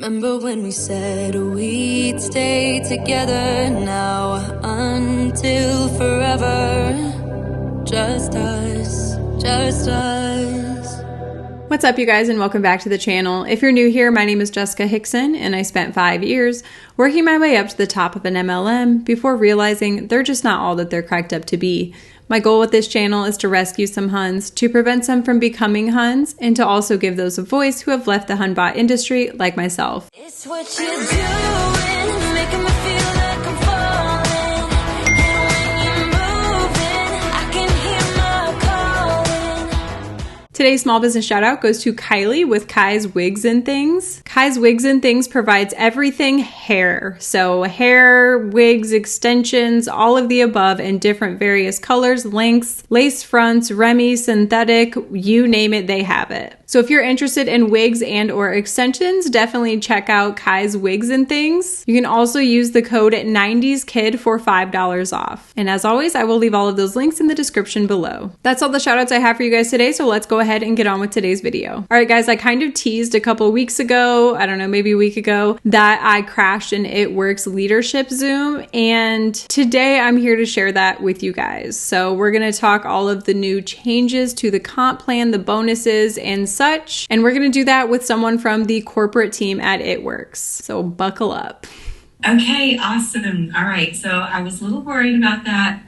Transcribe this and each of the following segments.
Remember when we said we'd stay together now until forever? Just us, just us. What's up, you guys, and welcome back to the channel. If you're new here, my name is Jessica Hickson, and I spent 5 years working my way up to the top of an MLM before realizing they're just not all that they're cracked up to be. My goal with this channel is to rescue some Huns, to prevent some from becoming Huns, and to also give those a voice who have left the Hunbot industry like myself. It's what you're doing, making me feel like I'm falling. And when you're moving, I can hear my calling. Today's small business shout out goes to Kylie with Kai's Wigs and Things. Kai's Wigs and Things provides everything hair. So hair, wigs, extensions, all of the above in different various colors, lengths, lace fronts, Remy, synthetic, you name it, they have it. So if you're interested in wigs and or extensions, definitely check out Kai's Wigs and Things. You can also use the code 90skid for $5 off. And as always, I will leave all of those links in the description below. That's all the shout outs I have for you guys today, so let's go ahead and get on with today's video. All right, guys, I kind of teased a couple weeks ago, I don't know, maybe a week ago, that I crashed an It Works leadership Zoom, and today I'm here to share that with you guys. So we're gonna talk all of the new changes to the comp plan, the bonuses, and such, and we're gonna do that with someone from the corporate team at It Works. So buckle up. Okay, awesome. All right, so I was a little worried about that.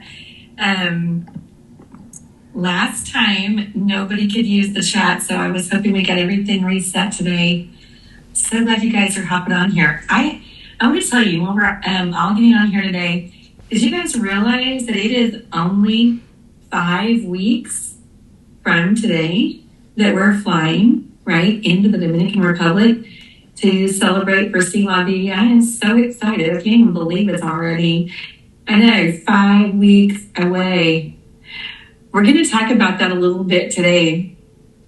Last time, nobody could use the chat, so I was hoping we got everything reset today. So glad you guys are hopping on here. I want to tell you, when we're all getting on here today, did you guys realize that it is only 5 weeks from today that we're flying right into the Dominican Republic to celebrate for CYB? I am so excited. I can't even believe it's already, I know, 5 weeks away. We're going to talk about that a little bit today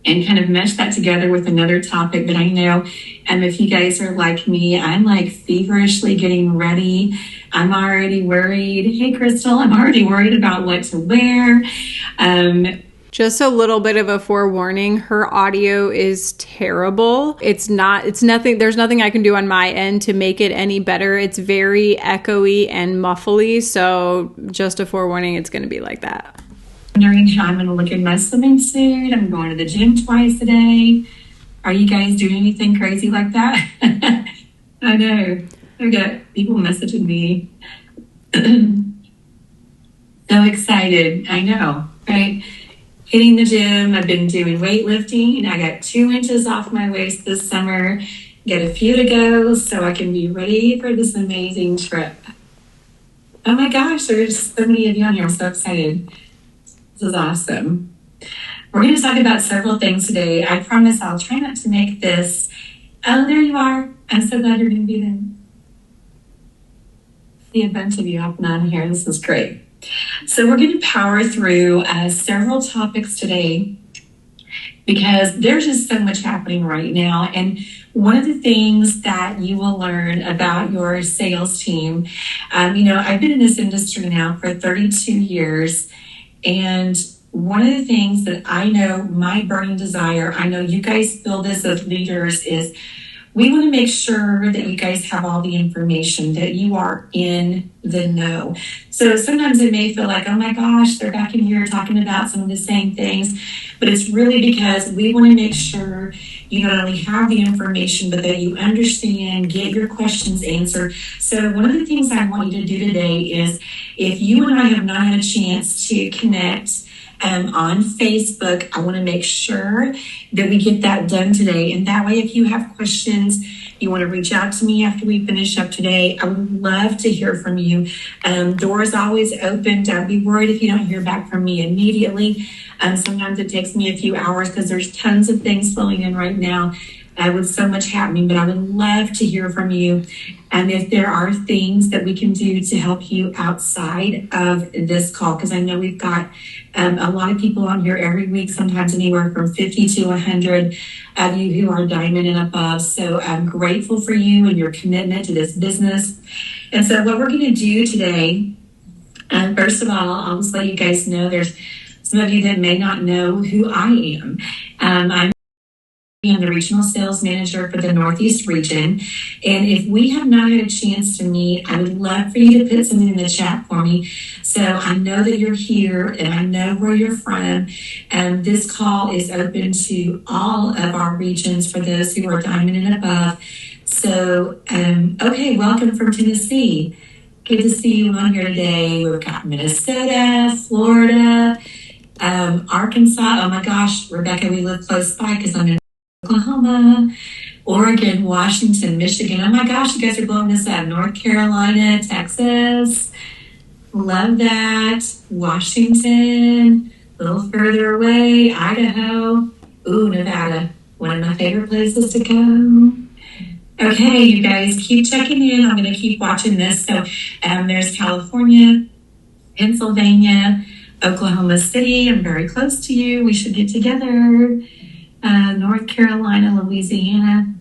and kind of mesh that together with another topic that I know. If you guys are like me, I'm like feverishly getting ready. I'm already worried. Hey, Crystal, I'm already worried about what to wear. Just a little bit of a forewarning, her audio is terrible. There's nothing I can do on my end to make it any better. It's very echoey and muffly, so just a forewarning, it's going to be like that. Wondering how I'm going to look in my swimming suit. I'm going to the gym twice a day. Are you guys doing anything crazy like that? I know. I've got people messaging me. So excited. I know, right? Hitting the gym. I've been doing weightlifting. I got 2 inches off my waist this summer. Got a few to go so I can be ready for this amazing trip. Oh my gosh, there's so many of you on here. I'm so excited. This is awesome. We're going to talk about several things today. I promise I'll try not to make this. Oh, there you are. I'm so glad you're going to be there. See a bunch of you hopping on here. This is great. So we're going to power through several topics today because there's just so much happening right now. And one of the things that you will learn about your sales team, I've been in this industry now for 32 years. And one of the things that I know, my burning desire, I know you guys feel this as leaders, is we want to make sure that you guys have all the information, that you are in the know. So sometimes it may feel like, oh my gosh, they're back in here talking about some of the same things. But it's really because we want to make sure you not only have the information, but that you understand, get your questions answered. So one of the things I want you to do today is, if you and I have not had a chance to connect on Facebook, I want to make sure that we get that done today. And that way, if you have questions, you want to reach out to me after we finish up today, I would love to hear from you. Doors always open. Don't be worried if you don't hear back from me immediately. Sometimes it takes me a few hours because there's tons of things flowing in right now with so much happening, but I would love to hear from you. And if there are things that we can do to help you outside of this call, because I know we've got a lot of people on here every week, sometimes anywhere from 50 to 100 of you who are diamond and above. So I'm grateful for you and your commitment to this business. And so what we're going to do today, first of all, I'll just let you guys know there's some of you that may not know who I am. I'm I'm the regional sales manager for the Northeast region. And if we have not had a chance to meet, I would love for you to put something in the chat for me. So I know that you're here and I know where you're from. And this call is open to all of our regions for those who are diamond and above. So, okay, welcome from Tennessee. Good to see you on here today. We've got Minnesota, Florida, Arkansas. Oh my gosh, Rebecca, we live close by because I'm in Oklahoma, Oregon, Washington, Michigan. Oh my gosh, you guys are blowing this up. North Carolina, Texas. Love that. Washington, a little further away, Idaho. Ooh, Nevada, one of my favorite places to go. Okay, you guys keep checking in. I'm going to keep watching this. So there's California, Pennsylvania, Oklahoma City. I'm very close to you. We should get together. North Carolina, Louisiana.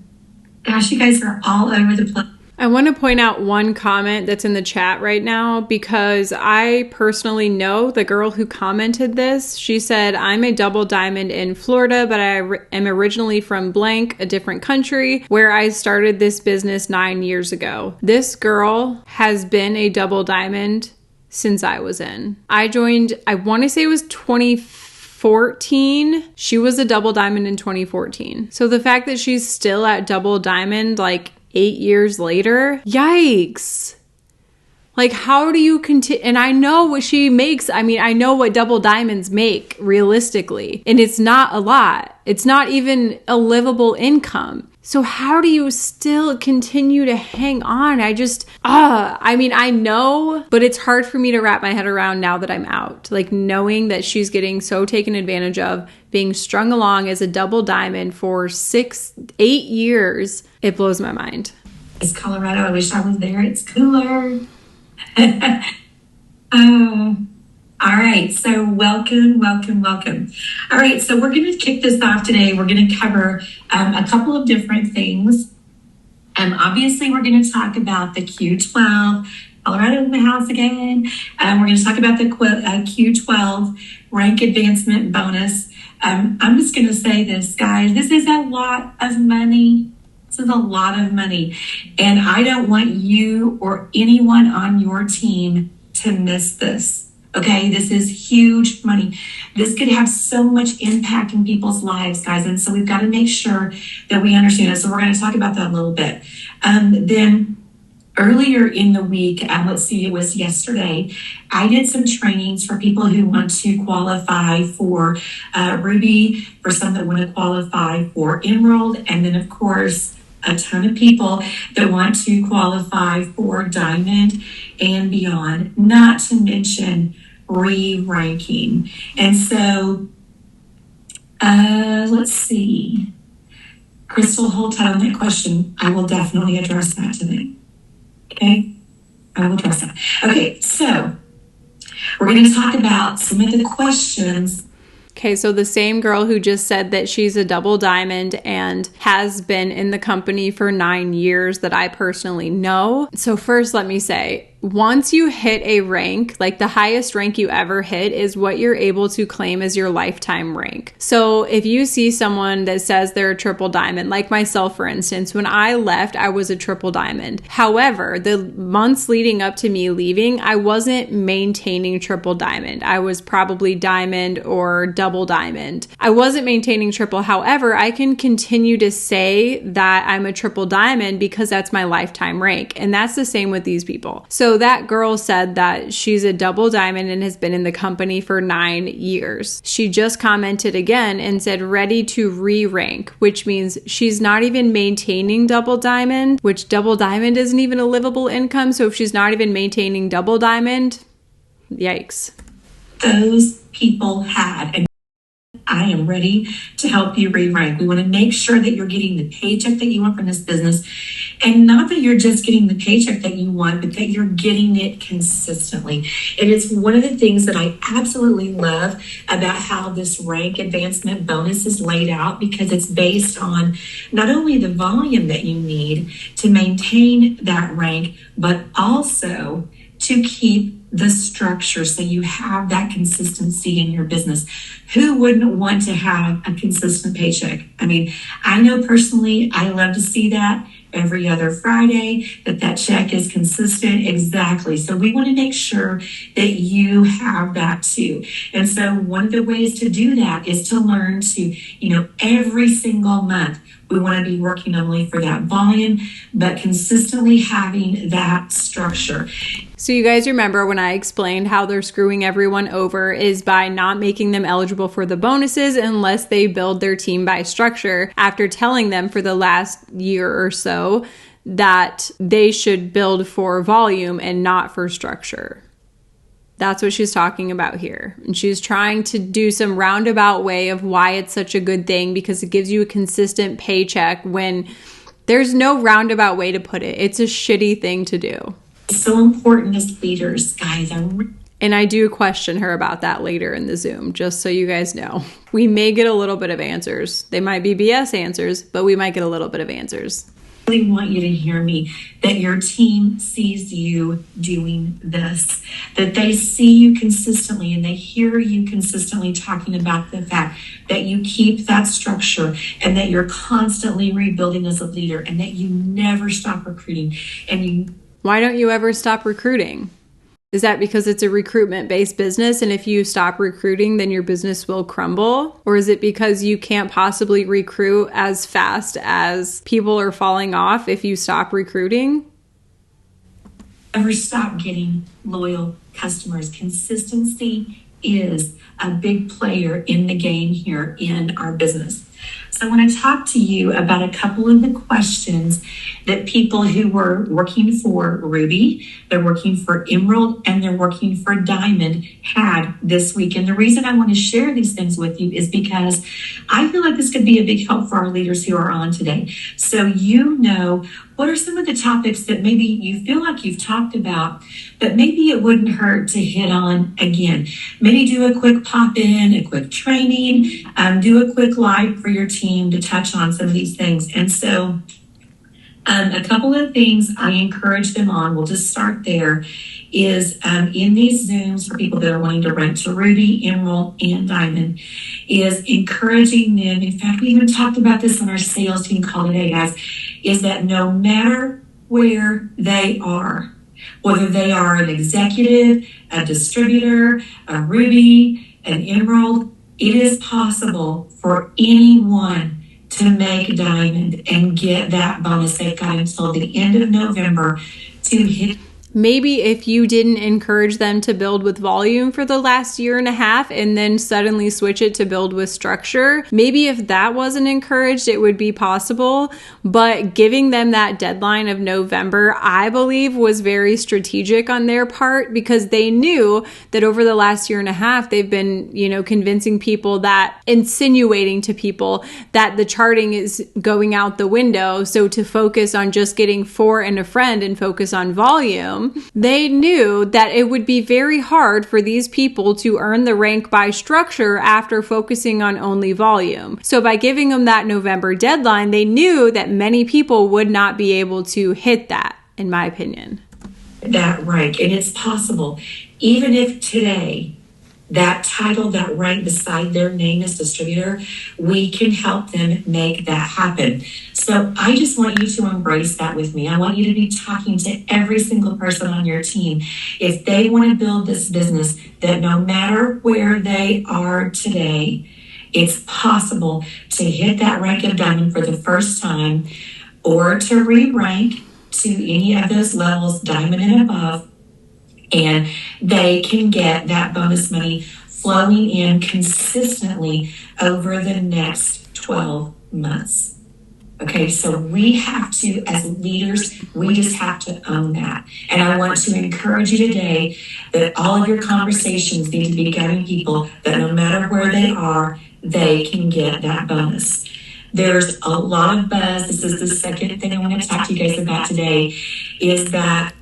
Gosh, you guys are all over the place. I want to point out one comment that's in the chat right now because I personally know the girl who commented this. She said, I'm a double diamond in Florida, but I am originally from blank, a different country, where I started this business 9 years ago. This girl has been a double diamond since I was in. I joined, I want to say it was 2014. She was a double diamond in 2014. So the fact that she's still at double diamond, like 8 years later, yikes. Like, how do you continue? And I know what she makes. I mean, I know what double diamonds make realistically, and it's not a lot. It's not even a livable income. So how do you still continue to hang on? I mean, I know, but it's hard for me to wrap my head around now that I'm out. Like, knowing that she's getting so taken advantage of, being strung along as a double diamond for 8 years, it blows my mind. It's Colorado. I wish I was there. It's cooler. All right, so welcome. All right, so we're going to kick this off today. We're going to cover a couple of different things. Obviously, we're going to talk about the Q12, Colorado in the house again. We're going to talk about the Q12 rank advancement bonus. I'm just going to say this, guys. This is a lot of money. This is a lot of money. And I don't want you or anyone on your team to miss this. Okay, this is huge money. This could have so much impact in people's lives, guys. And so we've got to make sure that we understand it. So we're going to talk about that a little bit. Then earlier in the week, let's see, it was yesterday, I did some trainings for people who want to qualify for Ruby, for some that want to qualify for Emerald, and then, of course, a ton of people that want to qualify for Diamond and beyond, not to mention re-ranking. And so, let's see. Crystal, hold tight on that question. I will definitely address that today. Okay? I will address that. Okay, so we're going to talk about some of the questions. Okay, so the same girl who just said that she's a double diamond and has been in the company for 9 years that I personally know. So first, let me say, once you hit a rank, like the highest rank you ever hit is what you're able to claim as your lifetime rank. So if you see someone that says they're a triple diamond, like myself, for instance, when I left, I was a triple diamond. However, the months leading up to me leaving, I wasn't maintaining triple diamond. I was probably diamond or double diamond. I wasn't maintaining triple. However, I can continue to say that I'm a triple diamond because that's my lifetime rank. And that's the same with these people. So that girl said that she's a double diamond and has been in the company for 9 years. She just commented again and said ready to re-rank, which means she's not even maintaining double diamond, which double diamond isn't even a livable income. So if she's not even maintaining double diamond, yikes. Those people had, and I am ready to help you re-rank. We want to make sure that you're getting the paycheck that you want from this business. And not that you're just getting the paycheck that you want, but that you're getting it consistently. And it's one of the things that I absolutely love about how this rank advancement bonus is laid out, because it's based on not only the volume that you need to maintain that rank, but also to keep the structure so you have that consistency in your business. Who wouldn't want to have a consistent paycheck? I mean, I know personally, I love to see that every other Friday, that check is consistent. Exactly. So we want to make sure that you have that too. And so one of the ways to do that is to learn to, every single month, we want to be working not only for that volume, but consistently having that structure. So you guys remember when I explained how they're screwing everyone over is by not making them eligible for the bonuses unless they build their team by structure, after telling them for the last year or so that they should build for volume and not for structure. That's what she's talking about here. And she's trying to do some roundabout way of why it's such a good thing, because it gives you a consistent paycheck when there's no roundabout way to put it. It's a shitty thing to do. It's so important as leaders, guys. And I do question her about that later in the Zoom, just so you guys know. We may get a little bit of answers. They might be BS answers, but we might get a little bit of answers. I really want you to hear me, that your team sees you doing this, that they see you consistently and they hear you consistently talking about the fact that you keep that structure and that you're constantly rebuilding as a leader and that you never stop recruiting. Why don't you ever stop recruiting? Is that because it's a recruitment-based business and if you stop recruiting, then your business will crumble? Or is it because you can't possibly recruit as fast as people are falling off if you stop recruiting? Never stop getting loyal customers. Consistency is a big player in the game here in our business. So I want to talk to you about a couple of the questions that people who were working for Ruby, they're working for Emerald, and they're working for Diamond had this week. And the reason I want to share these things with you is because I feel like this could be a big help for our leaders who are on today. So what are some of the topics that maybe you feel like you've talked about, but maybe it wouldn't hurt to hit on again. Maybe do a quick pop-in, a quick training, do a quick live for your team to touch on some of these things. And so a couple of things I encourage them on, we'll just start there, is in these Zooms for people that are wanting to rent to Ruby, Emerald, and Diamond, is encouraging them. In fact, we even talked about this on our sales team call today, guys, is that no matter where they are, whether they are an executive, a distributor, a Ruby, an Emerald, it is possible for anyone to make Diamond and get that bonus. They've got until the end of November to hit. Maybe if you didn't encourage them to build with volume for the last year and a half and then suddenly switch it to build with structure, maybe if that wasn't encouraged, it would be possible. But giving them that deadline of November, I believe, was very strategic on their part, because they knew that over the last year and a half, they've been, convincing people, insinuating to people that the charting is going out the window. So to focus on just getting 4 and a friend and focus on volume, they knew that it would be very hard for these people to earn the rank by structure after focusing on only volume. So by giving them that November deadline, they knew that many people would not be able to hit that, in my opinion. That rank, and it's possible. Even if today that title, that rank beside their name as distributor, we can help them make that happen. So I just want you to embrace that with me. I want you to be talking to every single person on your team. If they want to build this business, that no matter where they are today, it's possible to hit that rank of Diamond for the first time, or to re-rank to any of those levels, Diamond and above, and they can get that bonus money flowing in consistently over the next 12 months. Okay, so we have to, as leaders, we just have to own that. And I want to encourage you today that all of your conversations need to be guiding people that no matter where they are, they can get that bonus. There's a lot of buzz. This is the second thing I want to talk to you guys about today, is that,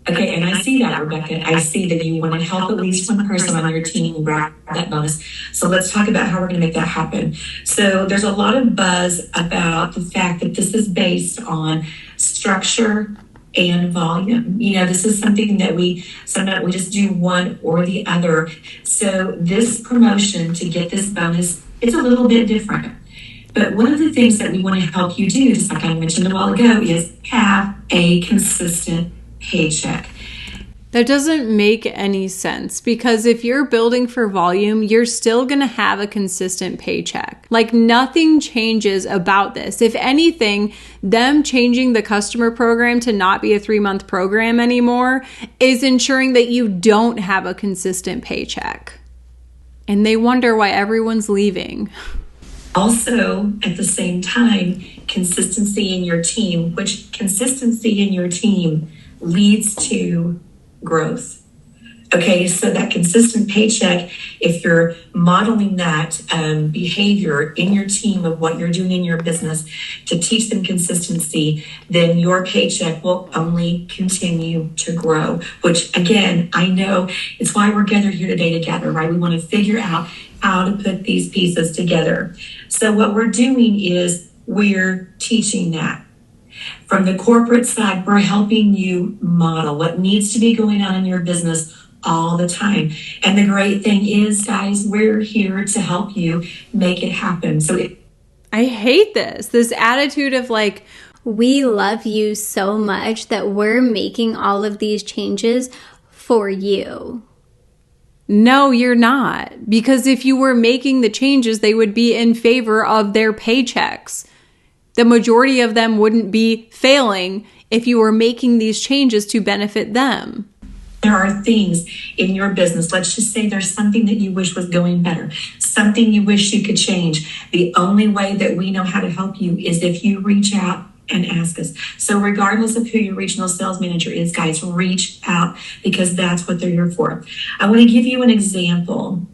okay, and I see that, Rebecca. I see that you want to help at least one person on your team grab that bonus. So let's talk about how we're going to make that happen. So there's a lot of buzz about the fact that this is based on structure and volume. This is something that sometimes we just do one or the other. So this promotion to get this bonus, it's a little bit different. But one of the things that we want to help you do, just like I mentioned a while ago, is have a consistent paycheck. That doesn't make any sense, because if you're building for volume, you're still going to have a consistent paycheck. Like, nothing changes about this. If anything, them changing the customer program to not be a 3-month program anymore is ensuring that you don't have a consistent paycheck. And they wonder why everyone's leaving. Also, at the same time, consistency in your team, which consistency in your team leads to growth. Okay, so that consistent paycheck, if you're modeling that behavior in your team of what you're doing in your business to teach them consistency, then your paycheck will only continue to grow, which again, I know it's why we're gathered here today together, right? We want to figure out how to put these pieces together. So what we're doing is we're teaching that. From the corporate side, we're helping you model what needs to be going on in your business all the time. And the great thing is, guys, we're here to help you make it happen. I hate this attitude of like, we love you so much that we're making all of these changes for you. no, you're not. Because if you were making the changes, they would be in favor of their paychecks. The majority of them wouldn't be failing if you were making these changes to benefit them. There are things in your business. Let's just say there's something that you wish was going better, something you wish you could change. The only way that we know how to help you is if you reach out and ask us. So regardless of who your regional sales manager is, guys, reach out, because that's what they're here for. I want to give you an example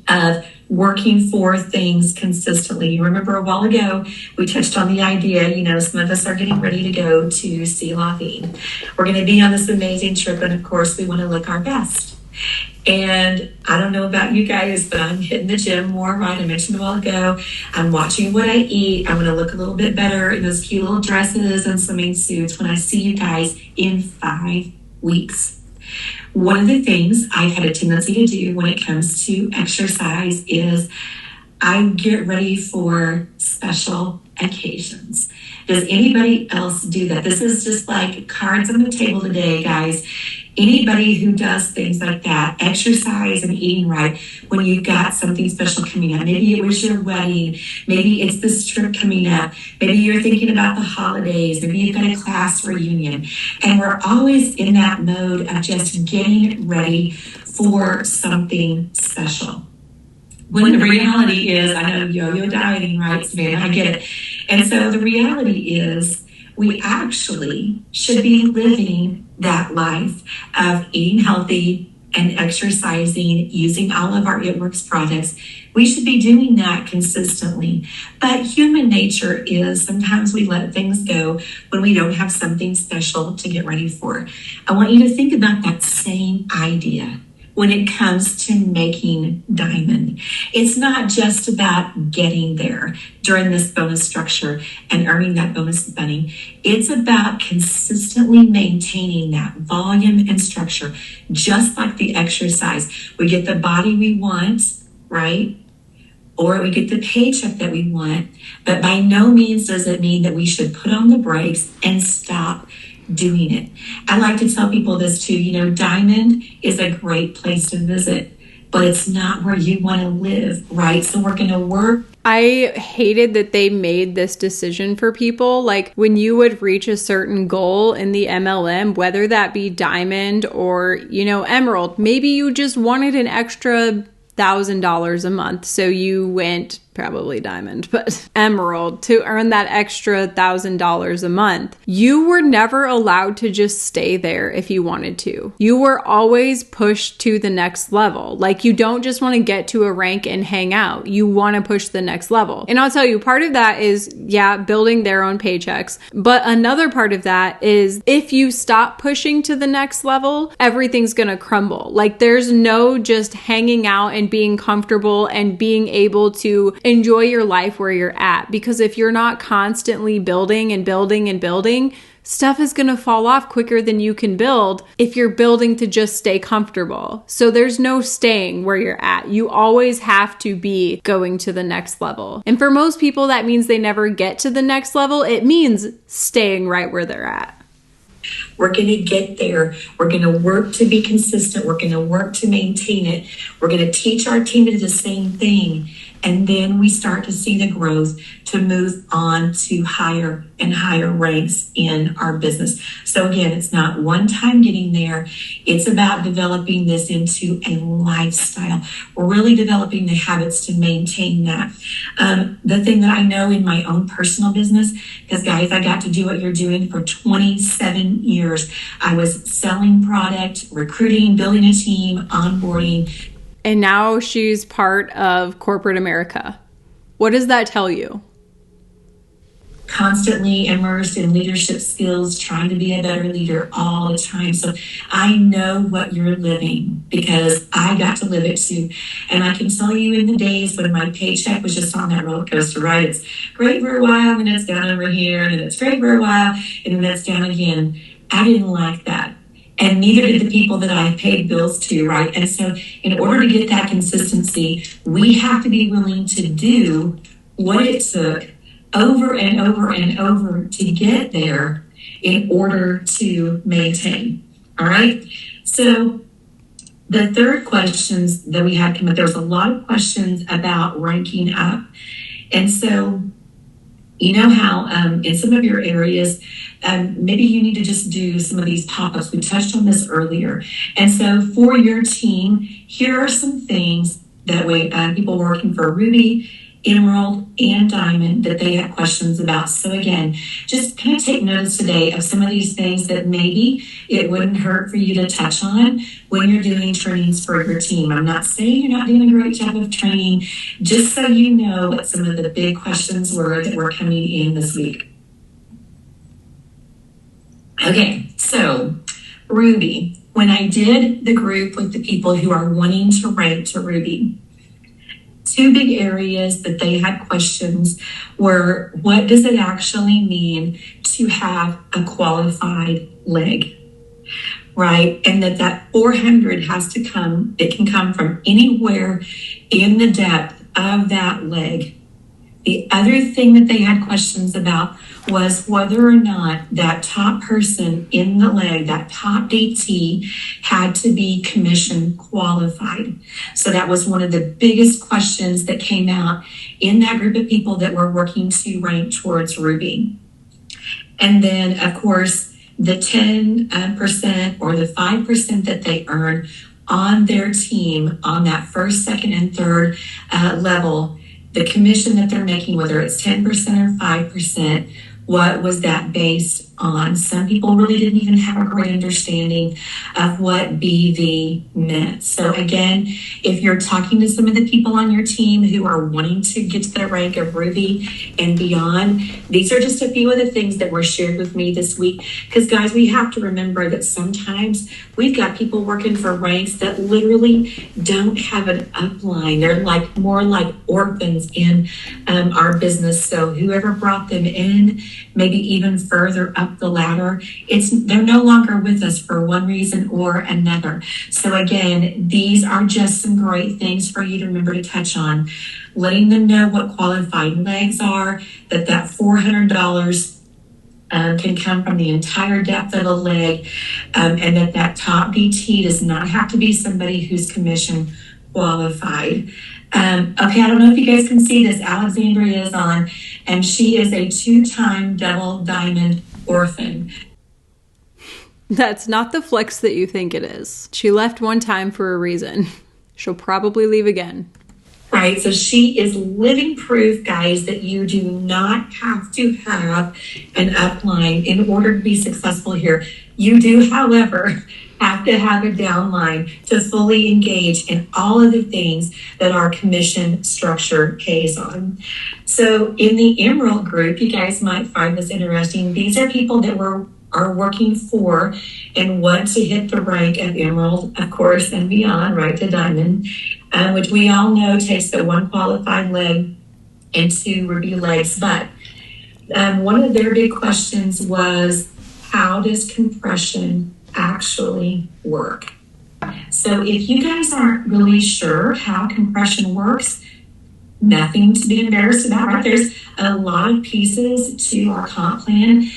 of working for things consistently. You remember a while ago, we touched on the idea, some of us are getting ready to go to See La Vie. We're going to be on this amazing trip, and of course, we want to look our best. And I don't know about you guys, but I'm hitting the gym more, right? I mentioned a while ago, I'm watching what I eat. I want to look a little bit better in those cute little dresses and swimming suits when I see you guys in 5 weeks. One of the things I've had a tendency to do when it comes to exercise is I get ready for special occasions. Does anybody else do that? This is just like cards on the table today, guys. Anybody who does things like that, exercise and eating right, when you've got something special coming up, maybe it was your wedding, maybe it's this trip coming up, maybe you're thinking about the holidays, maybe you've got a class reunion, and we're always in that mode of just getting ready for something special. When the reality is, I know yo-yo dieting, right, Savannah? I get it. And so the reality is, we actually should be living that life of eating healthy and exercising, using all of our It Works products. We should be doing that consistently. But human nature is sometimes we let things go when we don't have something special to get ready for. I want you to think about that same idea when it comes to making diamond. It's not just about getting there during this bonus structure and earning that bonus money. It's about consistently maintaining that volume and structure, just like the exercise. We get the body we want, right? Or we get the paycheck that we want, but by no means does it mean that we should put on the brakes and stop doing it. I like to tell people this too, Diamond is a great place to visit, but it's not where you want to live, right? So we're going to work. I hated that they made this decision for people. Like, when you would reach a certain goal in the MLM, whether that be diamond or, emerald, maybe you just wanted an extra $1,000 a month. So you went probably diamond, but emerald to earn that extra $1,000 a month. You were never allowed to just stay there if you wanted to. You were always pushed to the next level. Like, you don't just want to get to a rank and hang out. You want to push the next level. And I'll tell you, part of that is, building their own paychecks. But another part of that is if you stop pushing to the next level, everything's going to crumble. Like, there's no just hanging out and being comfortable and being able to enjoy your life where you're at. Because if you're not constantly building and building and building, stuff is going to fall off quicker than you can build if you're building to just stay comfortable. So there's no staying where you're at. You always have to be going to the next level. And for most people, that means they never get to the next level. It means staying right where they're at. We're going to get there. We're going to work to be consistent. We're going to work to maintain it. We're going to teach our team to do the same thing. And then we start to see the growth to move on to higher and higher ranks in our business. So again, it's not one time getting there. It's about developing this into a lifestyle. We're really developing the habits to maintain that. The thing that I know in my own personal business, because guys, I got to do what you're doing for 27 years. I was selling product, recruiting, building a team, onboarding. And now she's part of corporate America. What does that tell you? Constantly immersed in leadership skills, trying to be a better leader all the time. So I know what you're living because I got to live it too. And I can tell you in the days when my paycheck was just on that roller coaster, right? It's great for a while, and then it's down over here, and then it's great for a while, and then it's down again. I didn't like that. And neither did the people that I paid bills to, right? And so in order to get that consistency, we have to be willing to do what it took over and over and over to get there in order to maintain, all right? So the third questions that we had come up, there was a lot of questions about ranking up. And so you know how in some of your areas, maybe you need to just do some of these pop-ups. We touched on this earlier. And so for your team, here are some things that people working for Ruby, Emerald, and Diamond that they had questions about. So again, just kind of take notice today of some of these things that maybe it wouldn't hurt for you to touch on when you're doing trainings for your team. I'm not saying you're not doing a great job of training, just so you know what some of the big questions were that were coming in this week. Okay, so Ruby, when I did the group with the people who are wanting to rank to Ruby, two big areas that they had questions were, what does it actually mean to have a qualified leg, right? And that 400 has to come, it can come from anywhere in the depth of that leg. The other thing that they had questions about was whether or not that top person in the leg, that top DT, had to be commission qualified. So that was one of the biggest questions that came out in that group of people that were working to rank towards Ruby. And then, of course, the 10% or the 5% that they earn on their team on that first, second, and third level, the commission that they're making, whether it's 10% or 5%, what was that based on? Some people really didn't even have a great understanding of what BV meant. So again, if you're talking to some of the people on your team who are wanting to get to the rank of Ruby and beyond, these are just a few of the things that were shared with me this week. Because guys, we have to remember that sometimes we've got people working for ranks that literally don't have an upline. They're like more like orphans in our business. So whoever brought them in, maybe even further up the ladder, they're no longer with us for one reason or another. So again, these are just some great things for you to remember to touch on. Letting them know what qualified legs are, that $400 can come from the entire depth of a leg, and that top DT does not have to be somebody who's commission qualified. Okay, I don't know if you guys can see this. Alexandria is on, and she is a 2-time double diamond orphan. That's not the flex that you think it is. She left one time for a reason. She'll probably leave again. Right, so she is living proof, guys, that you do not have to have an upline in order to be successful here. You do, however, have to have a downline to fully engage in all of the things that our commission structure pays on. So in the Emerald group, you guys might find this interesting. These are people that are working for and want to hit the rank of Emerald, of course, and beyond, right to Diamond, which we all know takes the one qualified leg into Ruby legs. But one of their big questions was, how does compression actually work? So if you guys aren't really sure how compression works, nothing to be embarrassed about, right? There's a lot of pieces to our comp plan.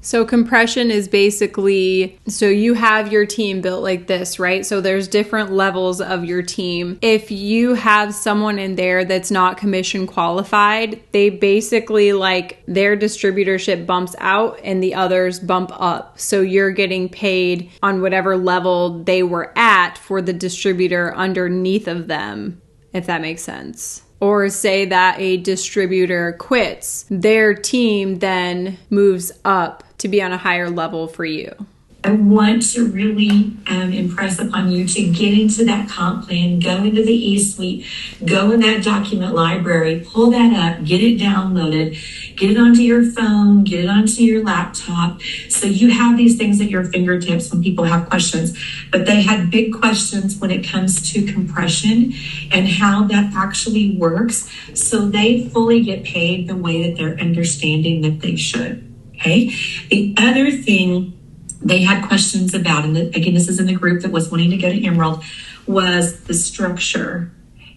So compression is basically, so you have your team built like this, right? So there's different levels of your team. If you have someone in there that's not commission qualified, they basically like their distributorship bumps out and the others bump up. So you're getting paid on whatever level they were at for the distributor underneath of them, if that makes sense. Or say that a distributor quits, their team then moves up to be on a higher level for you. I want to really impress upon you to get into that comp plan, go into the e-suite, go in that document library, pull that up, get it downloaded, get it onto your phone, get it onto your laptop. So you have these things at your fingertips when people have questions. But they had big questions when it comes to compression and how that actually works. So they fully get paid the way that they're understanding that they should. Okay. The other thing they had questions about, and again, this is in the group that was wanting to go to Emerald, was the structure.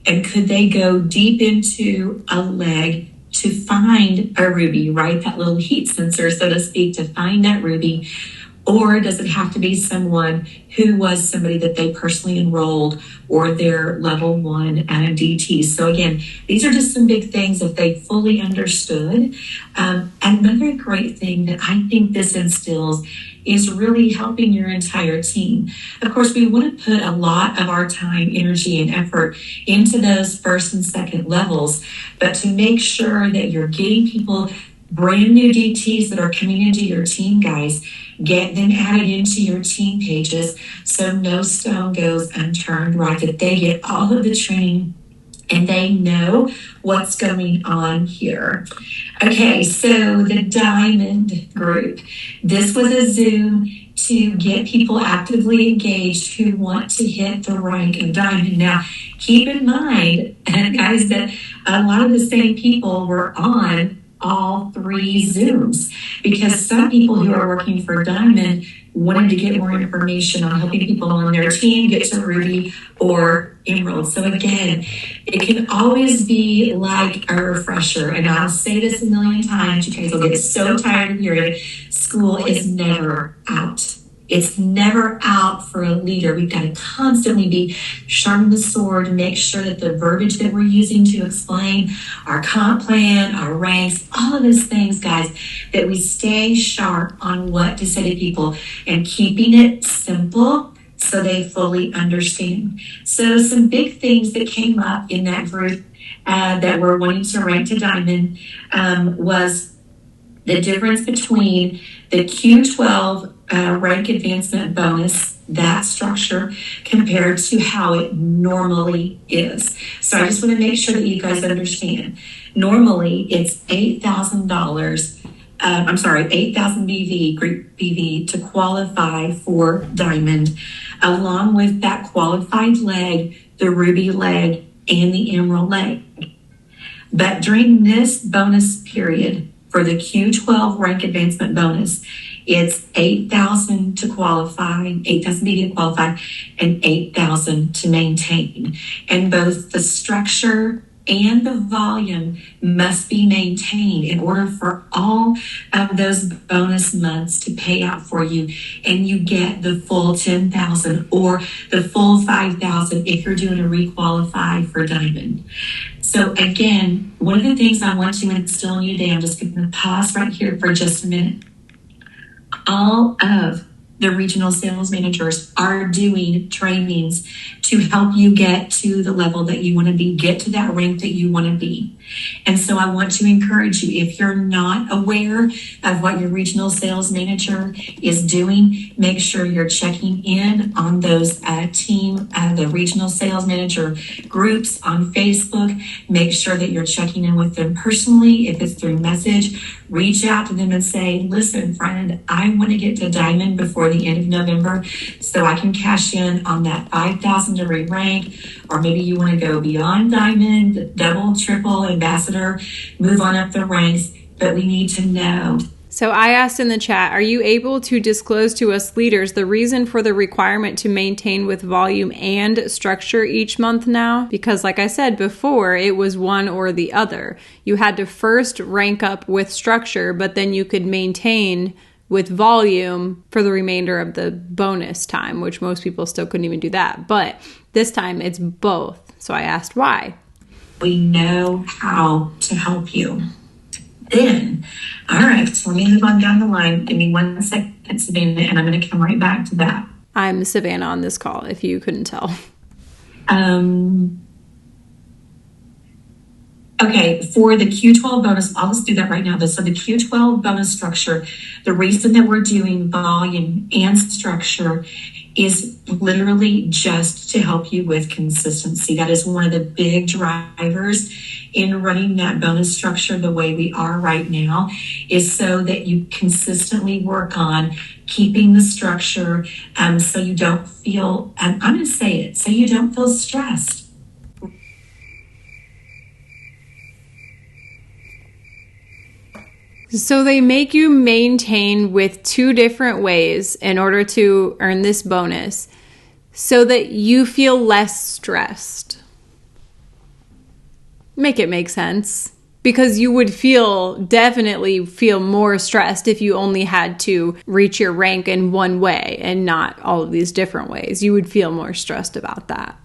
And could they go deep into a leg to find a ruby, right? That little heat sensor, so to speak, to find that ruby. Or does it have to be someone who was somebody that they personally enrolled or their level 1 DT? So again, these are just some big things if they fully understood. Another great thing that I think this instills is really helping your entire team. Of course, we want to put a lot of our time, energy, and effort into those first and second levels, but to make sure that you're getting people, brand new DTs that are coming into your team, guys, get them added into your team pages so no stone goes unturned, right? That they get all of the training and they know what's going on here. Okay, so the Diamond group. This was a Zoom to get people actively engaged who want to hit the rank of Diamond. Now, keep in mind, guys, that a lot of the same people were on all 3 Zooms because some people who are working for Diamond wanted to get more information on helping people on their team get to Ruby or Emerald. So again, it can always be like a refresher. And I'll say this a million times, you guys will get so tired of hearing it. School is never out. It's never out for a leader. We've got to constantly be sharpening the sword to make sure that the verbiage that we're using to explain our comp plan, our ranks, all of those things, guys, that we stay sharp on what to say to people and keeping it simple so they fully understand. So some big things that came up in that group that were wanting to rank to Diamond was the difference between the Q12 rank advancement bonus, that structure, compared to how it normally is. So I just want to make sure that you guys understand. Normally, it's $8,000. 8,000 BV, group BV, to qualify for Diamond, along with that qualified leg, the Ruby leg, and the Emerald leg. But during this bonus period, for the Q12 rank advancement bonus, it's 8,000 to qualify, 8,000 BV to qualify, and 8,000 to maintain. And both the structure and the volume must be maintained in order for all of those bonus months to pay out for you, and you get the full 10,000 or the full 5,000 if you're doing a requalify for Diamond. So again, one of the things I want to instill in you today, I'm just going to pause right here for just a minute. All of the regional sales managers are doing trainings to help you get to the level that you want to be, get to that rank that you want to be. And so I want to encourage you, if you're not aware of what your regional sales manager is doing, make sure you're checking in on those the regional sales manager groups on Facebook. Make sure that you're checking in with them personally. If it's through message, reach out to them and say, listen, friend, I want to get to Diamond before the end of November, so I can cash in on that 5,000 to re-rank, or maybe you want to go beyond diamond, double, triple, ambassador, move on up the ranks, but we need to know. So I asked in the chat, are you able to disclose to us leaders the reason for the requirement to maintain with volume and structure each month now? Because like I said before, it was one or the other. You had to first rank up with structure, but then you could maintain with volume for the remainder of the bonus time, which most people still couldn't even do that. But this time it's both. So I asked why. We know how to help you. Then, all right, so let me move on down the line. Give me 1 second, Savannah, and I'm going to come right back to that. I'm Savannah on this call, if you couldn't tell. Okay, for the Q12 bonus, I'll just do that right now. So the Q12 bonus structure, the reason that we're doing volume and structure is literally just to help you with consistency. That is one of the big drivers in running that bonus structure the way we are right now, is so that you consistently work on keeping the structure, so you don't feel, I'm going to say it, so you don't feel stressed. So they make you maintain with 2 different ways in order to earn this bonus so that you feel less stressed. Make it make sense. Because you would definitely feel more stressed if you only had to reach your rank in one way and not all of these different ways. You would feel more stressed about that.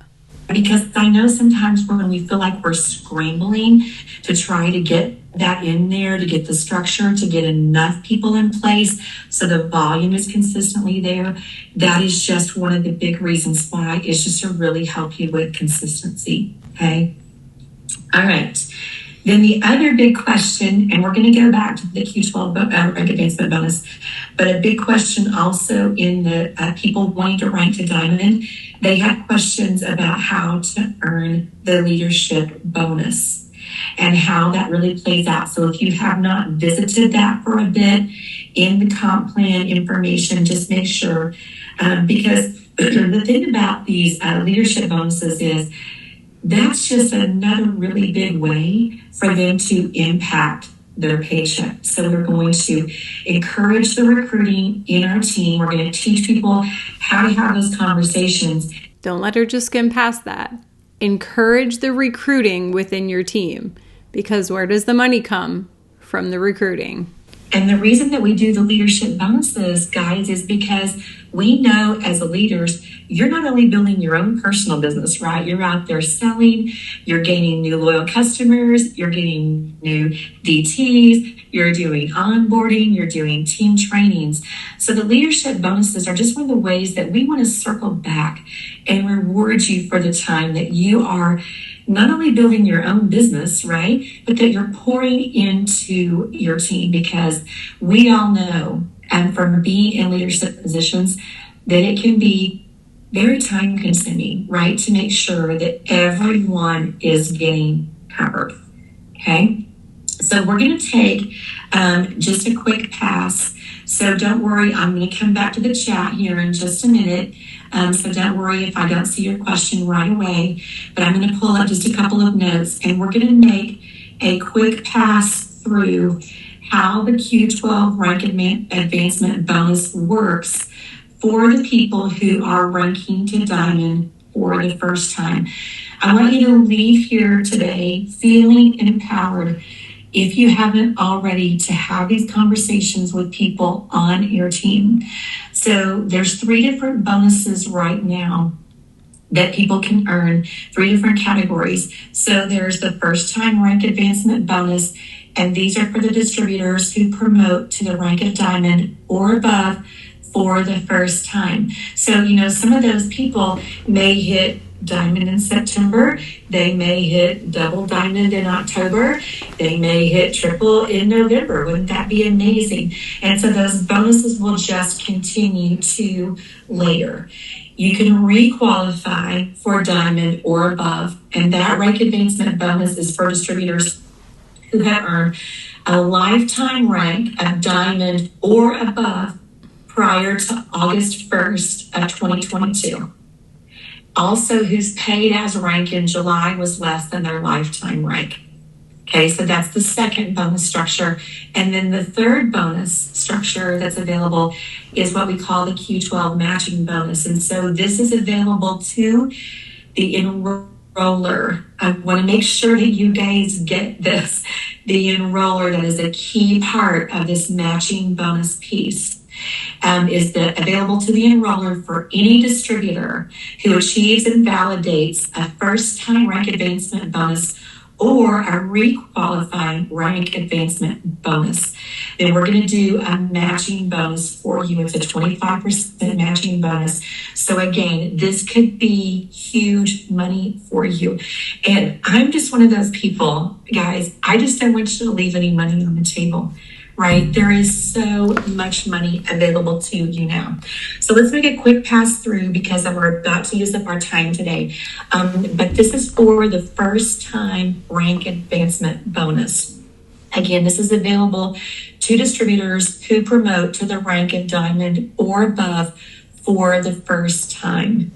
Because I know sometimes when we feel like we're scrambling to try to get that in there, to get the structure, to get enough people in place so the volume is consistently there, that is just one of the big reasons why, is just to really help you with consistency, okay? All right. Then the other big question, and we're going to go back to the Q12 rank advancement bonus, but a big question also in the people wanting to rank to diamond, they have questions about how to earn the leadership bonus and how that really plays out. So if you have not visited that for a bit in the comp plan information, just make sure, because the thing about these leadership bonuses is that's just another really big way for them to impact their paycheck. So we're going to encourage the recruiting in our team. We're going to teach people how to have those conversations. Don't let her just skim past that. Encourage the recruiting within your team, because where does the money come? From the recruiting. And the reason that we do the leadership bonuses, guys, is because we know as leaders, you're not only building your own personal business, right? You're out there selling, you're gaining new loyal customers, you're getting new DTs, you're doing onboarding, you're doing team trainings. So the leadership bonuses are just one of the ways that we want to circle back and reward you for the time that you are not only building your own business, right, but that you're pouring into your team, because we all know, and from being in leadership positions, that it can be very time consuming, right, to make sure that everyone is getting covered, okay? So we're going to take just a quick pass. So don't worry, I'm going to come back to the chat here in just a minute. So don't worry if I don't see your question right away, but I'm going to pull up just a couple of notes, and we're going to make a quick pass through how the Q12 rank advancement bonus works for the people who are ranking to diamond for the first time. I want you to leave here today feeling empowered, if you haven't already, to have these conversations with people on your team. So there's 3 different bonuses right now that people can earn, 3 different categories. So there's the first time rank advancement bonus, and these are for the distributors who promote to the rank of diamond or above for the first time. So, some of those people may hit diamond in September, they may hit double diamond in October, they may hit triple in November. Wouldn't that be amazing? And so those bonuses will just continue to layer. You can re-qualify for diamond or above, and that rank advancement bonus is for distributors who have earned a lifetime rank of diamond or above prior to August 1st of 2022. Also, whose paid as rank in July was less than their lifetime rank. Okay, so that's the second bonus structure. And then the third bonus structure that's available is what we call the Q12 Matching Bonus. And so this is available to the enroller. I want to make sure that you guys get this. The enroller, that is a key part of this matching bonus piece, is available to the enroller for any distributor who achieves and validates a first-time rank advancement bonus or a requalifying rank advancement bonus. Then we're going to do a matching bonus for you. It's a 25% matching bonus. So again, this could be huge money for you. And I'm just one of those people, guys, I just don't want you to leave any money on the table. Right? There is so much money available to you now. So let's make a quick pass through because we're about to use up our time today. But this is for the first time rank advancement bonus. Again, this is available to distributors who promote to the rank of diamond or above for the first time.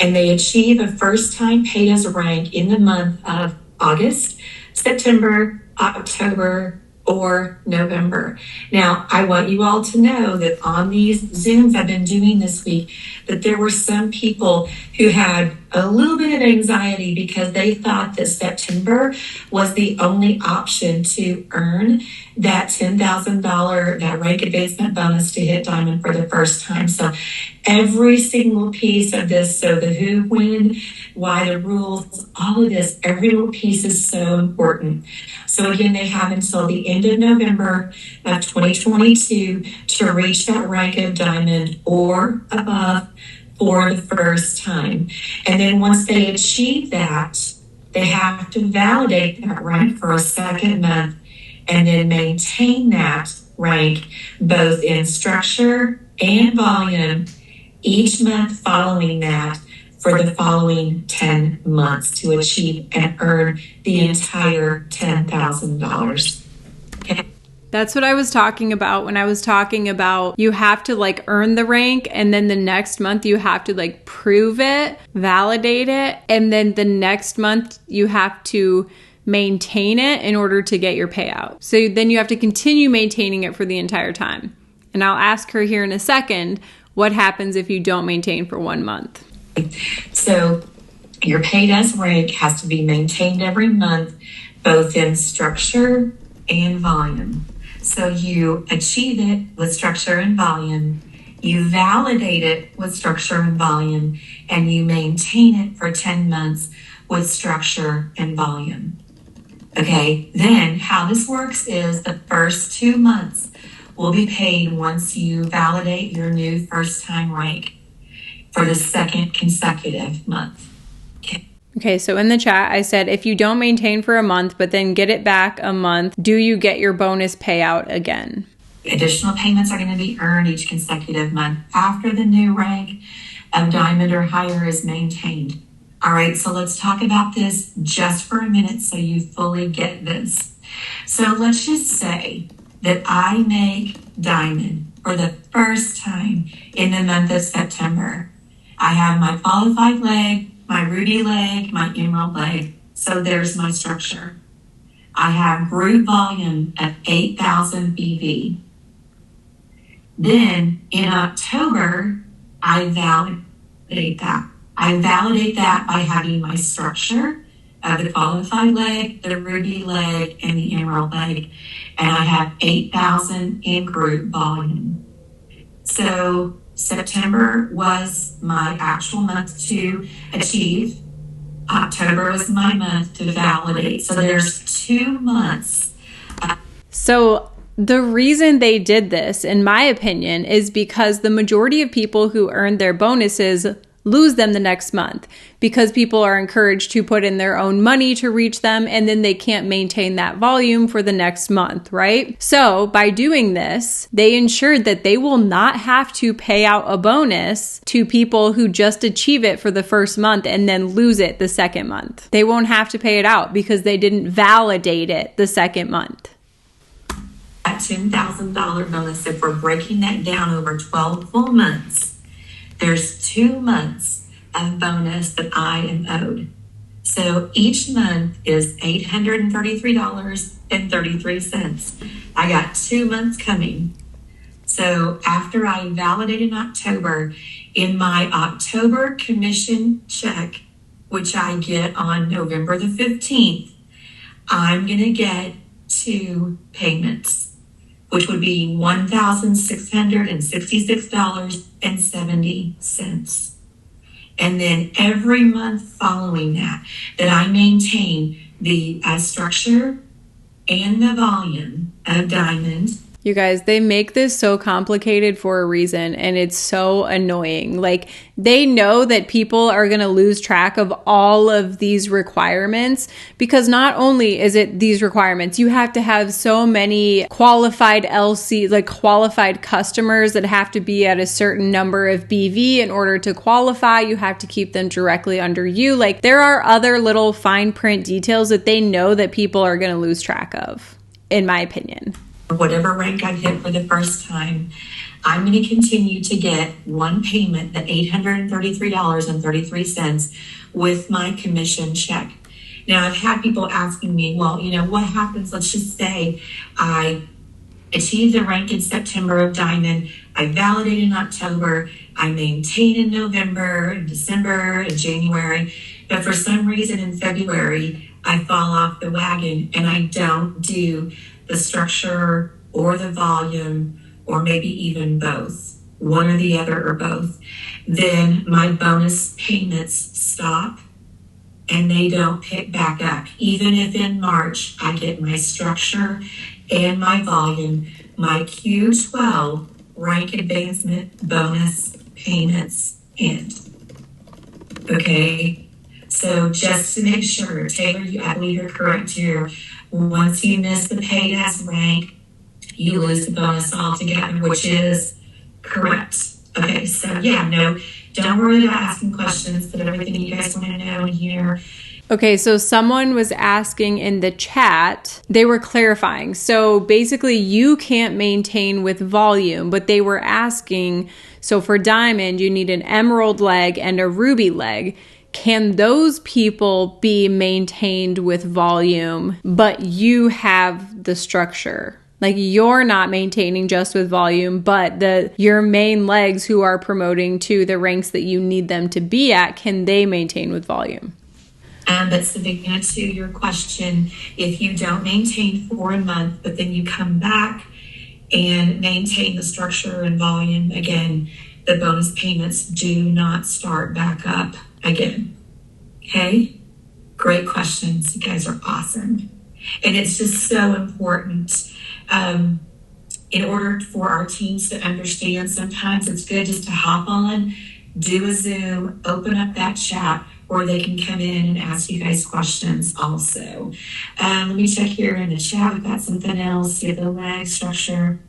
And they achieve a first time paid as a rank in the month of August, September, October, or November. Now, I want you all to know that on these Zooms I've been doing this week, that there were some people who had a little bit of anxiety because they thought that September was the only option to earn that $10,000, that rank advancement bonus to hit diamond for the first time. So every single piece of this, so the who, when, why, the rules, all of this, every little piece is so important. So again, they have until the end of November of 2022 to reach that rank of diamond or above for the first time. And then once they achieve that, they have to validate that rank for a second month and then maintain that rank both in structure and volume each month following that for the following 10 months to achieve and earn the entire $10,000. Okay. That's what I was talking about when I was talking about you have to like earn the rank and then the next month you have to like prove it, validate it, and then the next month you have to maintain it in order to get your payout. So then you have to continue maintaining it for the entire time. And I'll ask her here in a second what happens if you don't maintain for 1 month. So your paid as rank has to be maintained every month, both in structure and volume. So you achieve it with structure and volume, you validate it with structure and volume, and you maintain it for 10 months with structure and volume. Okay, then how this works is the first 2 months will be paid once you validate your new first time rank for the second consecutive month. Okay, so in the chat, I said, if you don't maintain for a month, but then get it back a month, do you get your bonus payout again? Additional payments are going to be earned each consecutive month after the new rank of diamond or higher is maintained. All right, so let's talk about this just for a minute so you fully get this. So let's just say that I make diamond for the first time in the month of September. I have my qualified leg, my ruby leg, my emerald leg. So there's my structure. I have group volume of 8,000 BV. Then in October, I validate that. I validate that by having my structure of the qualified leg, the ruby leg, and the emerald leg. And I have 8,000 in group volume. So September was my actual month to achieve. October was my month to validate. So there's 2 months. So the reason they did this, in my opinion, is because the majority of people who earned their bonuses lose them the next month because people are encouraged to put in their own money to reach them and then they can't maintain that volume for the next month, right? So by doing this, they ensured that they will not have to pay out a bonus to people who just achieve it for the first month and then lose it the second month. They won't have to pay it out because they didn't validate it the second month. that $10,000 bonus, if we're breaking that down over 12 full months, there's 2 months of bonus that I am owed. So each month is $833.33. I got 2 months coming. So after I validate in October, in my October commission check, which I get on November the 15th, I'm going to get 2 payments, which would be $1,666.70. And then every month following that I maintain the structure and the volume of diamond. You guys, they make this so complicated for a reason, and it's so annoying. Like, they know that people are going to lose track of all of these requirements, because not only is it these requirements, you have to have so many qualified LC, like qualified customers that have to be at a certain number of BV in order to qualify. You have to keep them directly under you. Like, there are other little fine print details that they know that people are going to lose track of, in my opinion. Whatever rank I hit for the first time, I'm going to continue to get 1 payment, the $833.33, with my commission check. Now, I've had people asking me, well, what happens? Let's just say I achieve the rank in September of diamond, I validate in October, I maintain in November, in December, in January, but for some reason in February, I fall off the wagon and I don't do the structure or the volume, or maybe even both, one or the other or both. Then my bonus payments stop and they don't pick back up. Even if in March I get my structure and my volume, my Q12 rank advancement bonus payments end. Okay, so just to make sure, Taylor, I believe you're correct here. Once you miss the paid as rank, you lose the bonus altogether, which is correct. Okay, so don't worry about asking questions, but everything you guys want to know in here. Okay, so someone was asking in the chat, they were clarifying. So basically you can't maintain with volume, but they were asking, so for diamond, you need an emerald leg and a ruby leg. Can those people be maintained with volume, but you have the structure? Like, you're not maintaining just with volume, but your main legs who are promoting to the ranks that you need them to be at, can they maintain with volume? But Savannah, to your question, if you don't maintain for a month, but then you come back and maintain the structure and volume again, the bonus payments do not start back up again. Okay? Great questions. You guys are awesome. And it's just so important. In order for our teams to understand, sometimes it's good just to hop on, do a Zoom, open up that chat, or they can come in and ask you guys questions also. Let me check here in the chat. We've got something else. Get the leg structure.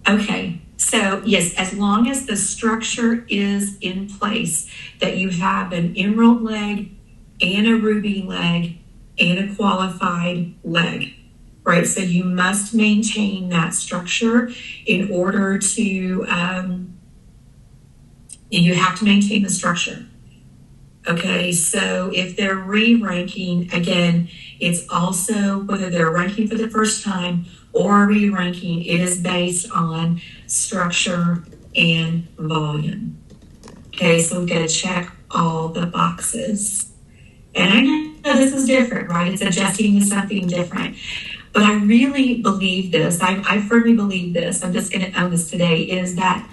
Okay. So yes, as long as the structure is in place, that you have an emerald leg and a ruby leg and a qualified leg, right? So you must maintain that structure in order to, you have to maintain the structure. Okay, so if they're re-ranking, again, it's also whether they're ranking for the first time or re-ranking, it is based on structure and volume. Okay, so we've got to check all the boxes. And I know this is different, right? It's adjusting to something different. But I really believe this. I firmly believe this. I'm just going to own this today, is that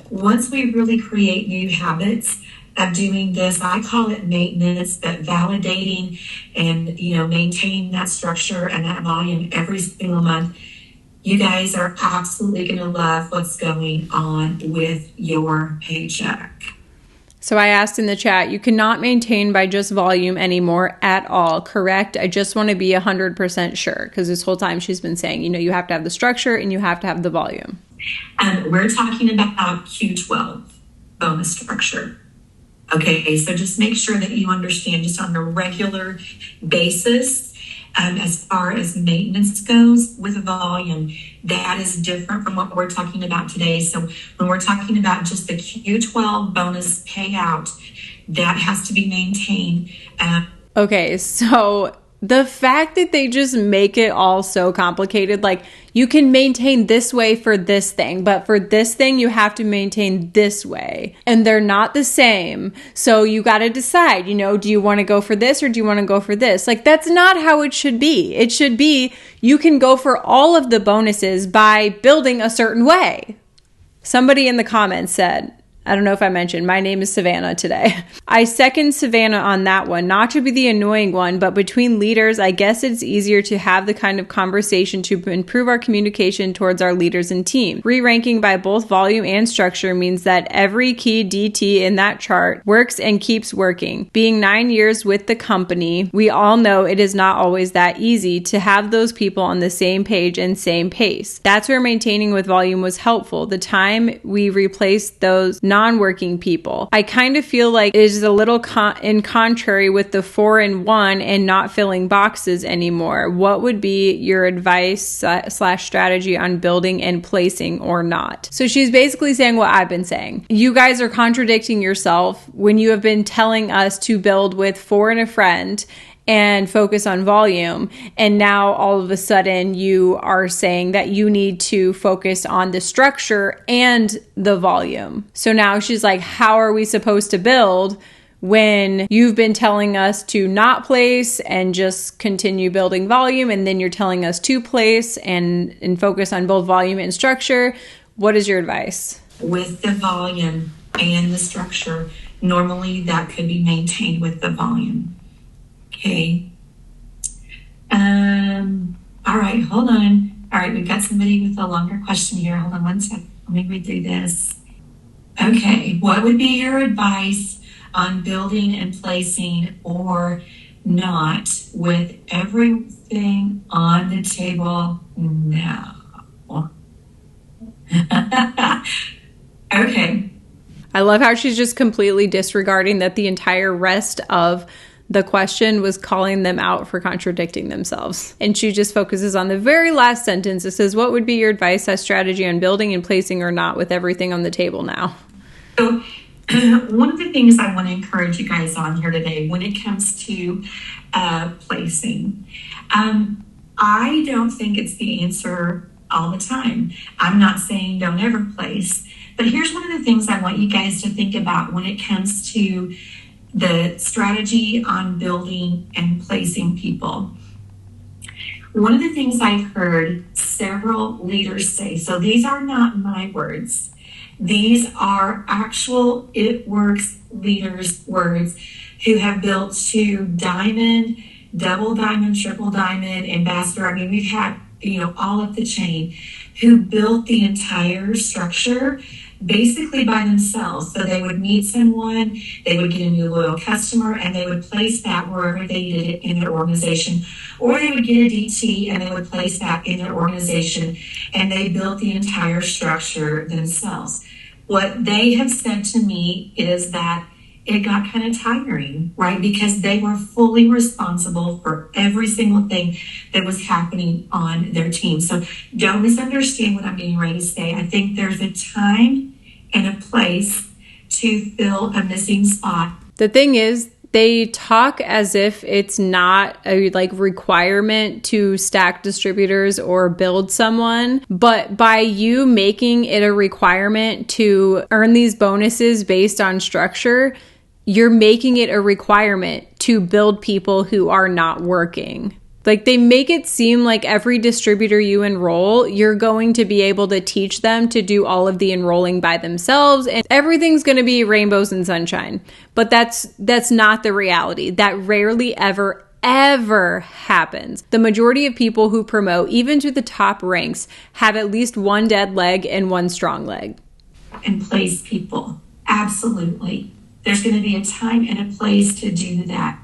once we really create new habits of doing this, I call it maintenance, but validating and, maintaining that structure and that volume every single month, you guys are absolutely going to love what's going on with your paycheck. So I asked in the chat, you cannot maintain by just volume anymore at all, correct? I just want to be 100% sure, because this whole time she's been saying, you have to have the structure and you have to have the volume. We're talking about Q12 bonus structure. Okay, so just make sure that you understand just on a regular basis, As far as maintenance goes with volume, that is different from what we're talking about today. So when we're talking about just the Q12 bonus payout, that has to be maintained. Okay, so the fact that they just make it all so complicated, like you can maintain this way for this thing, but for this thing, you have to maintain this way. And they're not the same. So you got to decide, do you want to go for this or do you want to go for this? Like, that's not how it should be. It should be you can go for all of the bonuses by building a certain way. Somebody in the comments said, I don't know if I mentioned, my name is Savannah today. I second Savannah on that one, not to be the annoying one, but between leaders, I guess it's easier to have the kind of conversation to improve our communication towards our leaders and team. Re-ranking by both volume and structure means that every key DT in that chart works and keeps working. Being 9 years with the company, we all know it is not always that easy to have those people on the same page and same pace. That's where maintaining with volume was helpful. The time we replaced those non-working people. I kind of feel like it is a little in contrary with the 4 and 1 and not filling boxes anymore. What would be your advice / strategy on building and placing or not? So she's basically saying what I've been saying. You guys are contradicting yourself when you have been telling us to build with 4 and a friend and focus on volume. And now all of a sudden you are saying that you need to focus on the structure and the volume. So now she's like, how are we supposed to build when you've been telling us to not place and just continue building volume, and then you're telling us to place and focus on both volume and structure? What is your advice? With the volume and the structure, normally that could be maintained with the volume. Okay. All right, hold on. All right, we've got somebody with a longer question here. Hold on one second. Let me read through this. Okay, what would be your advice on building and placing or not with everything on the table now? Okay. I love how she's just completely disregarding that the entire rest of the question was calling them out for contradicting themselves. And she just focuses on the very last sentence. It says, what would be your advice as strategy on building and placing or not with everything on the table now? So one of the things I want to encourage you guys on here today when it comes to placing, I don't think it's the answer all the time. I'm not saying don't ever place, but here's one of the things I want you guys to think about when it comes to the strategy on building and placing people. One of the things I've heard several leaders say, so these are not my words, these are actual It Works leaders' words who have built to diamond, double diamond, triple diamond, ambassador. I mean, we've had, all of the chain, who built the entire structure basically by themselves. So they would meet someone, they would get a new loyal customer, and they would place that wherever they needed it in their organization. Or they would get a DT and they would place that in their organization, and they built the entire structure themselves. What they have said to me is that it got kind of tiring, right? Because they were fully responsible for every single thing that was happening on their team. So don't misunderstand what I'm getting ready to say. I think there's a time and a place to fill a missing spot. The thing is, they talk as if it's not a requirement to stack distributors or build someone, but by you making it a requirement to earn these bonuses based on structure, you're making it a requirement to build people who are not working. They make it seem like every distributor you enroll, you're going to be able to teach them to do all of the enrolling by themselves, and everything's going to be rainbows and sunshine. But that's not the reality. That rarely ever happens. The majority of people who promote, even to the top ranks, have at least one dead leg and one strong leg. And place people. Absolutely. There's going to be a time and a place to do that.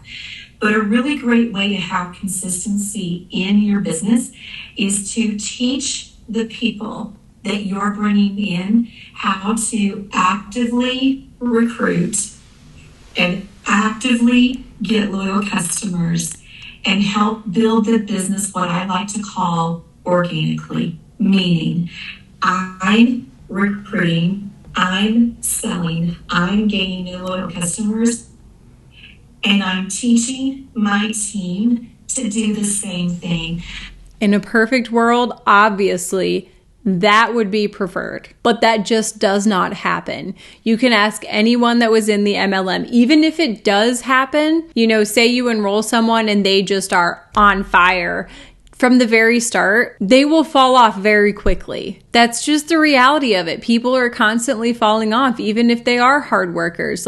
But a really great way to have consistency in your business is to teach the people that you're bringing in how to actively recruit and actively get loyal customers and help build the business what I like to call organically, meaning I'm recruiting, I'm selling, I'm gaining new loyal customers, and I'm teaching my team to do the same thing. In a perfect world, obviously, that would be preferred, but that just does not happen. You can ask anyone that was in the MLM, even if it does happen, say you enroll someone and they just are on fire from the very start, they will fall off very quickly. That's just the reality of it. People are constantly falling off, even if they are hard workers.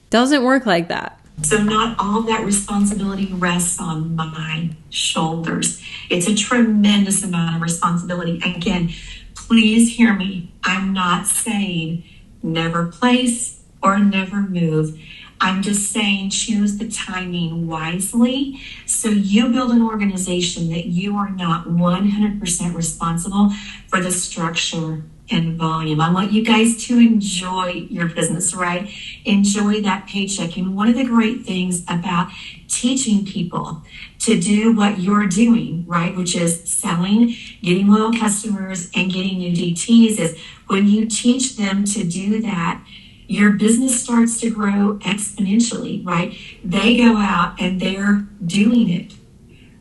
Doesn't work like that. So not all that responsibility rests on my shoulders. It's a tremendous amount of responsibility. Again, please hear me. I'm not saying never place or never move. I'm just saying choose the timing wisely so you build an organization that you are not 100% responsible for the structure and volume. I want you guys to enjoy your business, right? Enjoy that paycheck. And one of the great things about teaching people to do what you're doing, right, which is selling, getting loyal customers, and getting new DTs, is when you teach them to do that, your business starts to grow exponentially, right? They go out and they're doing it,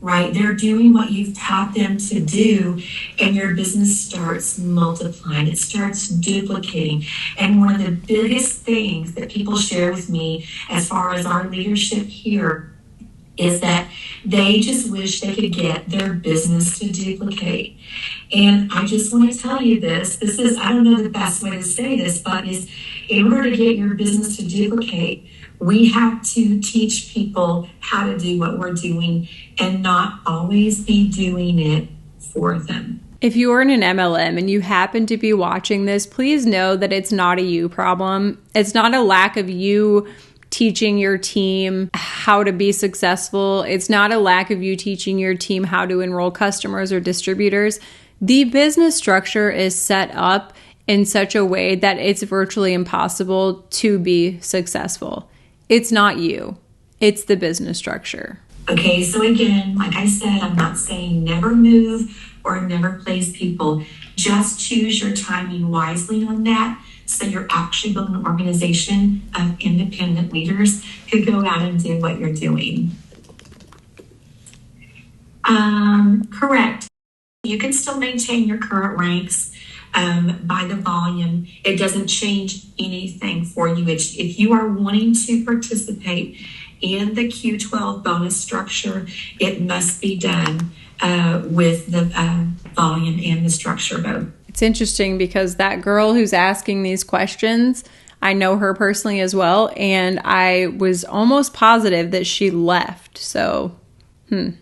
right? They're doing what you've taught them to do, and your business starts multiplying. It starts duplicating. And one of the biggest things that people share with me as far as our leadership here is that they just wish they could get their business to duplicate. And I just want to tell you this is, I don't know the best way to say this, but is in order to get your business to duplicate, we have to teach people how to do what we're doing and not always be doing it for them. If you are in an MLM and you happen to be watching this, please know that it's not a you problem. It's not a lack of you teaching your team how to be successful. It's not a lack of you teaching your team how to enroll customers or distributors. The business structure is set up in such a way that it's virtually impossible to be successful. It's not you. It's the business structure. Okay, so again, like I said, I'm not saying never move or never place people. Just choose your timing wisely on that, so you're actually building an organization of independent leaders who go out and do what you're doing. Correct. You can still maintain your current ranks by the volume. It doesn't change anything for you. If you are wanting to participate in the Q12 bonus structure, it must be done with the volume and the structure both. It's interesting because that girl who's asking these questions, I know her personally as well, and I was almost positive that she left. So, You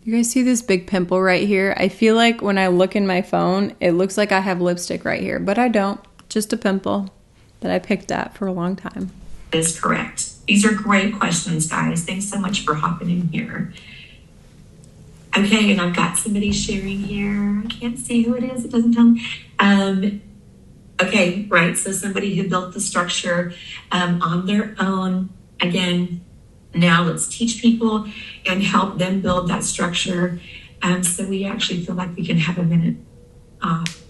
guys see this big pimple right here? I feel like when I look in my phone, it looks like I have lipstick right here, but I don't. Just a pimple that I picked at for a long time. That is correct. These are great questions, guys. Thanks so much for hopping in here. Okay, and I've got somebody sharing here. I can't see who it is. It doesn't tell me. Okay, right. So somebody who built the structure on their own. Again, now let's teach people and help them build that structure. So we actually feel like we can have a minute off.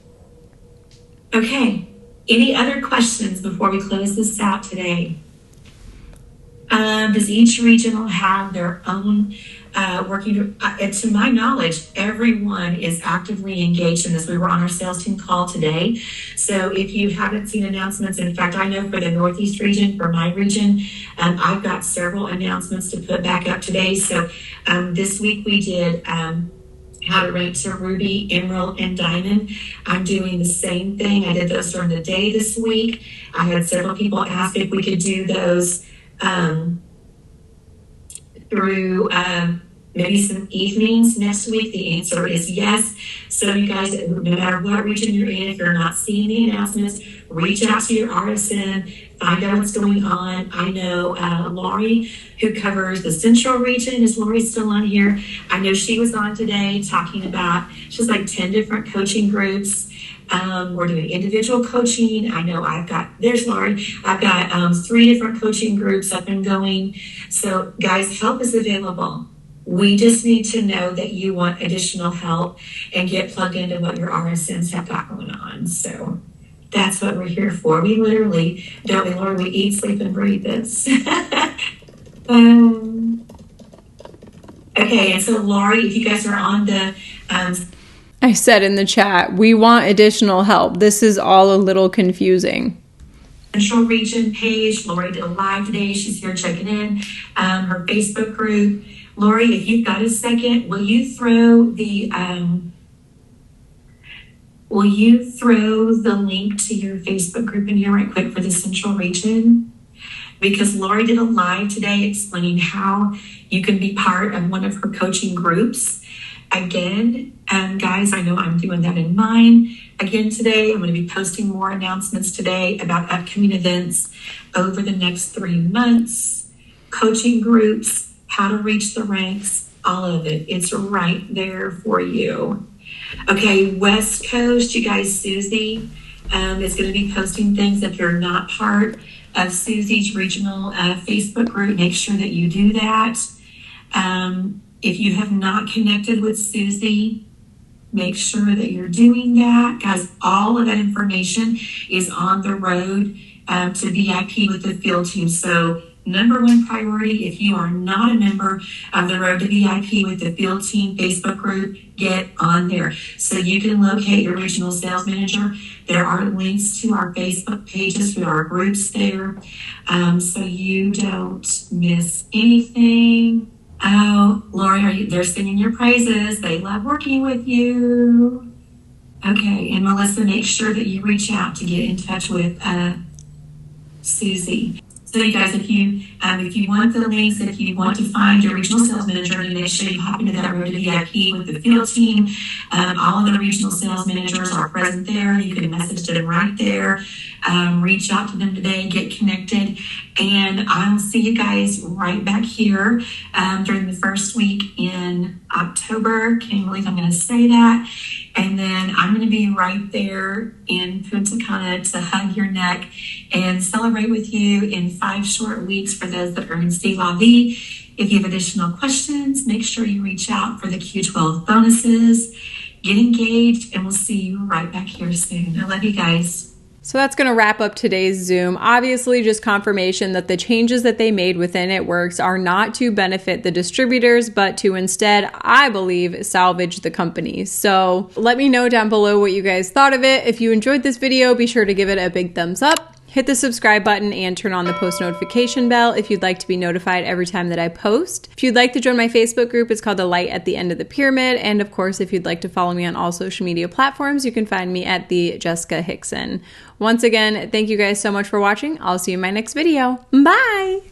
Okay, any other questions before we close this out today? Does each regional have their own working? To my knowledge, everyone is actively engaged in this. We were on our sales team call today. So if you haven't seen announcements, in fact, I know for the Northeast region, for my region, I've got several announcements to put back up today. So this week we did how to rank to Ruby, Emerald, and Diamond. I'm doing the same thing. I did those during the day this week. I had several people ask if we could do those through maybe some evenings next week? The answer is yes. So you guys, no matter what region you're in, if you're not seeing the announcements, reach out to your RSM, find out what's going on. I know Lori, who covers the Central region, is Lori still on here? I know she was on today talking about, she's like 10 different coaching groups. We're doing individual coaching. I know there's Lori. I've got 3 different coaching groups up and going. So guys, help is available. We just need to know that you want additional help and get plugged into what your RSMs have got going on. So that's what we're here for. We literally, don't we, Lord, we eat, sleep, and breathe this. Okay, and so Lori, if you guys are on the... I said in the chat, we want additional help. This is all a little confusing. Central Region page, Lori did a live today. She's here checking in. Her Facebook group. Lori, if you've got a second, will you throw the link to your Facebook group in here right quick for the Central Region? Because Lori did a live today explaining how you can be part of one of her coaching groups. Again, guys, I know I'm doing that in mine. Again, today, I'm going to be posting more announcements today about upcoming events over the next 3 months, coaching groups, how to reach the ranks, all of it. It's right there for you. Okay, West Coast, you guys, Susie is going to be posting things. If you're not part of Susie's regional Facebook group, make sure that you do that. If you have not connected with Susie, make sure that you're doing that. Guys, all of that information is on the road to VIP with the field team. So number 1 priority, if you are not a member of the Road to VIP with the field team Facebook group, get on there so you can locate your regional sales manager. There are links to our Facebook pages with our groups there, so you don't miss anything. Oh, Lori, they're singing your praises. They love working with you. Okay, and Melissa, make sure that you reach out to get in touch with Susie. So you guys, if you want the links, if you want to find your regional sales manager, you make sure you hop into that Road to VIP with the field team. All of the regional sales managers are present there. You can message them right there. Reach out to them today, get connected, and I'll see you guys right back here during the first week in October. Can't believe I'm going to say that. And then I'm going to be right there in Punta Cana to hug your neck and celebrate with you in 5 short weeks for those that are in Steve Avi. If you have additional questions, make sure you reach out for the Q12 bonuses. Get engaged, and we'll see you right back here soon. I love you guys. So that's going to wrap up today's Zoom. Obviously, just confirmation that the changes that they made within It Works are not to benefit the distributors, but to instead, I believe, salvage the company. So let me know down below what you guys thought of it. If you enjoyed this video, be sure to give it a big thumbs up. Hit the subscribe button and turn on the post notification bell if you'd like to be notified every time that I post. If you'd like to join my Facebook group, it's called The Light at the End of the Pyramid. And of course, if you'd like to follow me on all social media platforms, you can find me at the Jessica Hickson. Once again, thank you guys so much for watching. I'll see you in my next video. Bye!